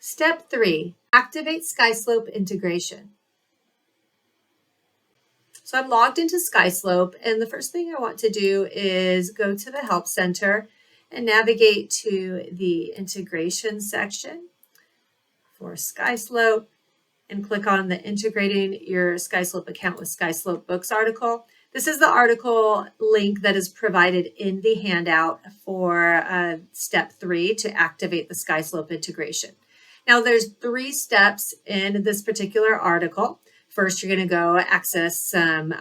Step 3, activate SkySlope integration. So I'm logged into SkySlope, and the first thing I want to do is go to the Help Center and navigate to the integration section for SkySlope and click on the Integrating Your SkySlope Account with SkySlope Books article. This is the article link that is provided in the handout for step 3 to activate the SkySlope integration. Now there's 3 steps in this particular article. First, you're going to go access some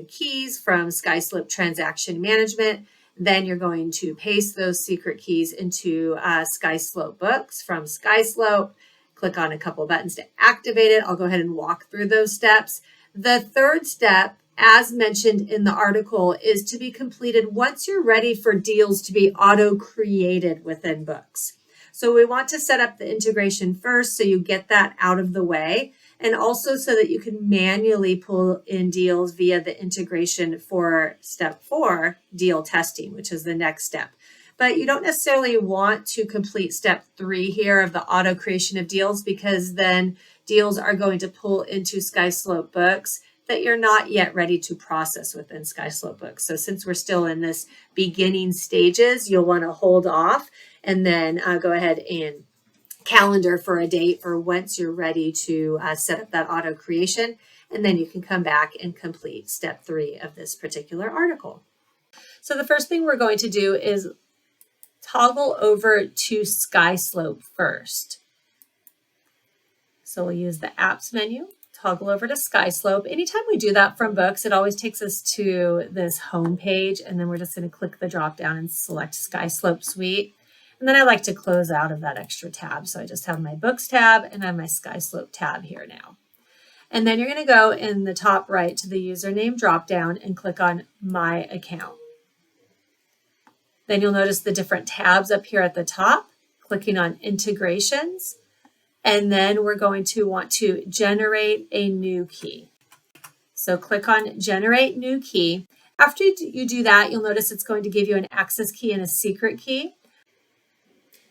keys from SkySlope Transaction Management. Then you're going to paste those secret keys into SkySlope Books from SkySlope. Click on a couple buttons to activate it. I'll go ahead and walk through those steps. The third step, as mentioned in the article, is to be completed once you're ready for deals to be auto-created within Books. So we want to set up the integration first so you get that out of the way, and also so that you can manually pull in deals via the integration for step 4, deal testing, which is the next step. But you don't necessarily want to complete step 3 here of the auto creation of deals, because then deals are going to pull into SkySlope Books that you're not yet ready to process within SkySlope Books. So since we're still in this beginning stages, you'll want to hold off and then go ahead and calendar for a date for once you're ready to set up that auto creation. And then you can come back and complete step 3 of this particular article. So the first thing we're going to do is toggle over to SkySlope first. So we'll use the apps menu, toggle over to SkySlope. Anytime we do that from Books, it always takes us to this home page, and then we're just going to click the drop down and select SkySlope Suite. And then I like to close out of that extra tab. So I just have my Books tab and I have my SkySlope tab here now. And then you're going to go in the top right to the username drop down and click on My Account. Then you'll notice the different tabs up here at the top, clicking on Integrations. And then we're going to want to generate a new key. So click on Generate New Key. After you do that, you'll notice it's going to give you an access key and a secret key.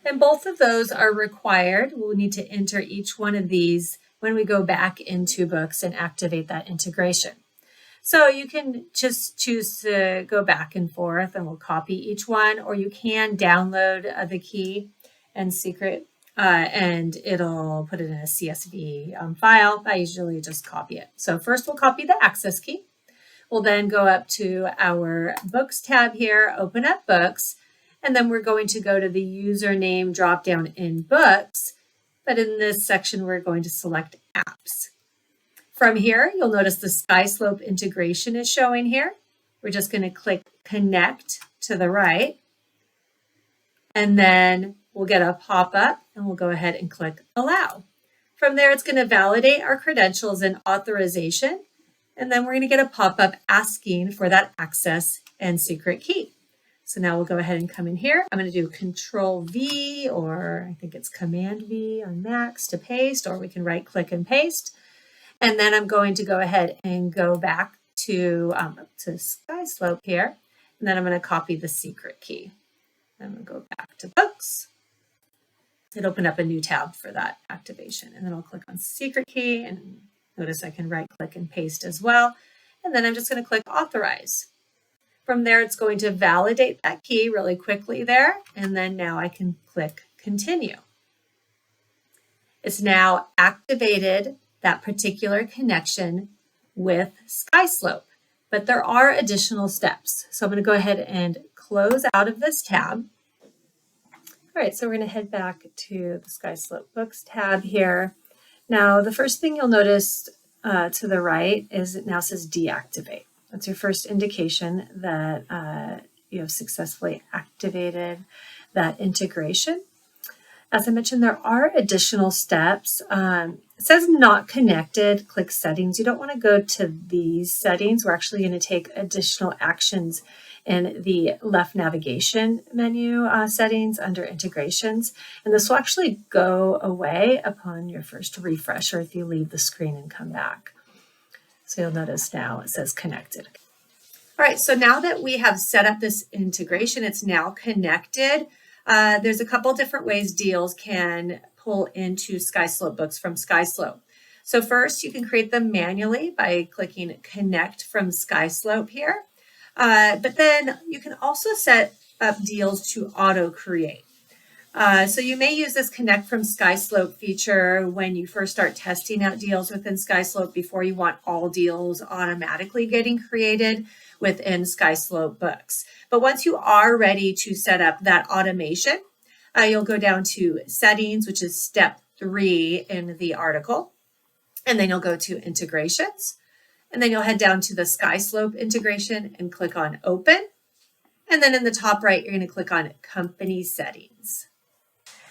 And both of those are required. We'll need to enter each one of these when we go back into Books and activate that integration. So you can just choose to go back and forth, and we'll copy each one, or you can download the key and secret, and it'll put it in a CSV file. I usually just copy it. So first we'll copy the access key. We'll then go up to our Books tab here, open up Books, and then we're going to go to the username drop down in Books. But in this section, we're going to select Apps. From here, you'll notice the SkySlope integration is showing here. We're just going to click Connect to the right. And then we'll get a pop-up and we'll go ahead and click Allow. From there, it's going to validate our credentials and authorization. And then we're going to get a pop-up asking for that access and secret key. So now we'll go ahead and come in here. I'm going to do Control V, or I think it's Command V on Macs to paste, or we can right click and paste. And then I'm going to go ahead and go back to SkySlope here. And then I'm going to copy the secret key. I'm going to go back to Books. It opened up a new tab for that activation. And then I'll click on secret key, and notice I can right click and paste as well. And then I'm just going to click Authorize. From there, it's going to validate that key really quickly there. And then now I can click Continue. It's now activated that particular connection with SkySlope, but there are additional steps. So I'm going to go ahead and close out of this tab. All right, so we're going to head back to the SkySlope Books tab here. Now, the first thing you'll notice to the right is it now says Deactivate. That's your first indication that you have successfully activated that integration. As I mentioned, there are additional steps. It says Not Connected, click Settings. You don't want to go to these settings. We're actually going to take additional actions in the left navigation menu settings under Integrations. And this will actually go away upon your first refresh, or if you leave the screen and come back. So you'll notice now it says Connected. All right, so now that we have set up this integration, it's now connected. There's a couple different ways deals can pull into SkySlope books from SkySlope. So first, you can create them manually by clicking Connect from SkySlope here. But then you can also set up deals to auto-create. So you may use this Connect from SkySlope feature when you first start testing out deals within SkySlope before you want all deals automatically getting created within SkySlope books. But once you are ready to set up that automation, you'll go down to Settings, which is step 3 in the article. And then you'll go to Integrations. And then you'll head down to the SkySlope integration and click on Open. And then in the top right, you're going to click on Company Settings.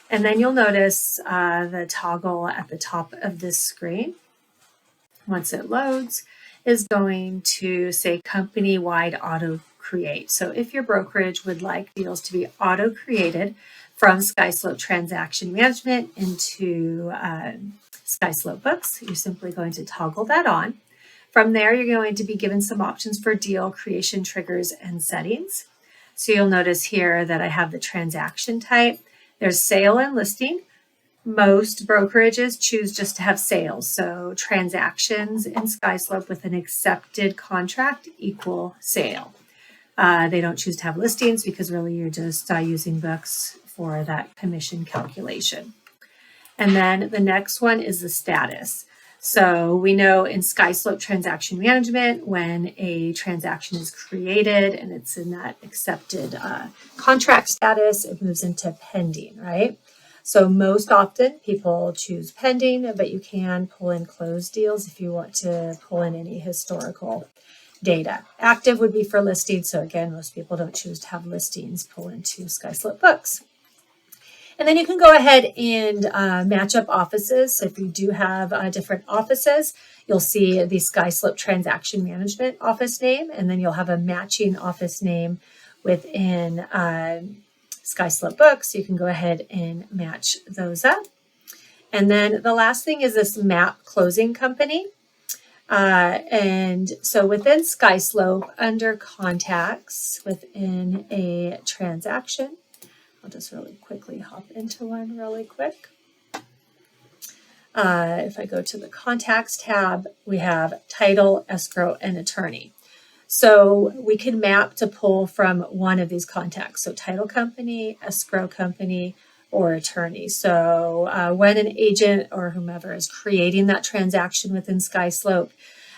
And then you'll notice the toggle at the top of this screen, once it loads, is going to say company-wide auto-create. So if your brokerage would like deals to be auto-created from SkySlope Transaction Management into SkySlope Books, you're simply going to toggle that on. From there, you're going to be given some options for deal creation triggers and settings. So you'll notice here that I have the transaction type. There's sale and listing. Most brokerages choose just to have sales. So transactions in SkySlope with an accepted contract equal sale. They don't choose to have listings because really you're just using books for that commission calculation. And then the next one is the status. So we know in SkySlope Transaction Management, when a transaction is created and it's in that accepted contract status, it moves into pending, right? So most often people choose pending, but you can pull in closed deals if you want to pull in any historical data. Active would be for listings. So again, most people don't choose to have listings pull into SkySlope books. And then you can go ahead and match up offices. So if you do have different offices, you'll see the SkySlope Transaction Management office name, and then you'll have a matching office name within SkySlope Books. You can go ahead and match those up. And then the last thing is this map closing company. And so within SkySlope, under contacts, within a transaction, I'll just really quickly hop into one really quick. If I go to the contacts tab, we have title, escrow, and attorney. So we can map to pull from one of these contacts. So title company, escrow company, or attorney. So when an agent or whomever is creating that transaction within SkySlope,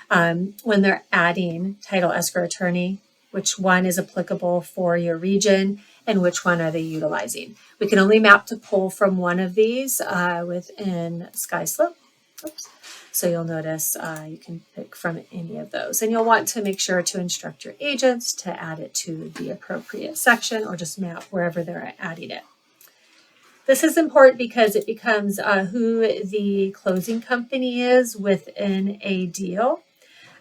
when they're adding title, escrow, attorney, which one is applicable for your region and which one are they utilizing. We can only map to pull from one of these within SkySlope. Oops. So you'll notice you can pick from any of those. And you'll want to make sure to instruct your agents to add it to the appropriate section or just map wherever they're adding it. This is important because it becomes who the closing company is within a deal.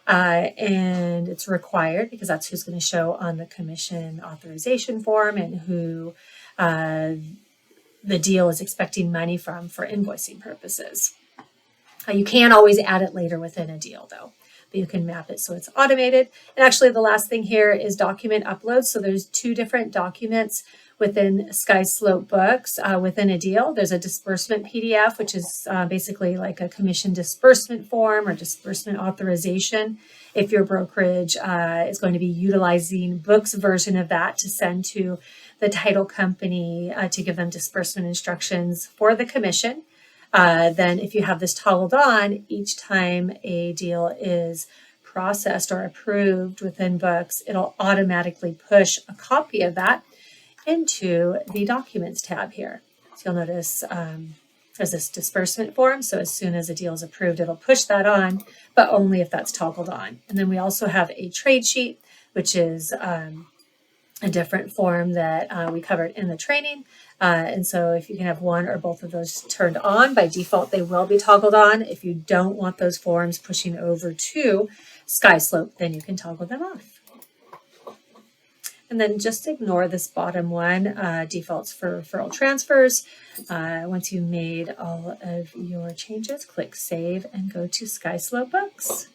And it's required because that's who's going to show on the commission authorization form and who the deal is expecting money from for invoicing purposes. You can always add it later within a deal though, but you can map it so it's automated. And actually the last thing here is document upload. So there's 2 different documents within SkySlope Books within a deal. There's a disbursement PDF, which is basically like a commission disbursement form or disbursement authorization. If your brokerage is going to be utilizing Books version of that to send to the title company to give them disbursement instructions for the commission, then if you have this toggled on, each time a deal is processed or approved within Books, it'll automatically push a copy of that into the Documents tab here. So you'll notice there's this disbursement form. So as soon as a deal is approved, it'll push that on, but only if that's toggled on. And then we also have a trade sheet, which is a different form that we covered in the training. And so if you can have one or both of those turned on, by default, they will be toggled on. If you don't want those forms pushing over to SkySlope, then you can toggle them off. And then just ignore this bottom one, defaults for referral transfers. Once you've made all of your changes, click Save and go to SkySlope Books.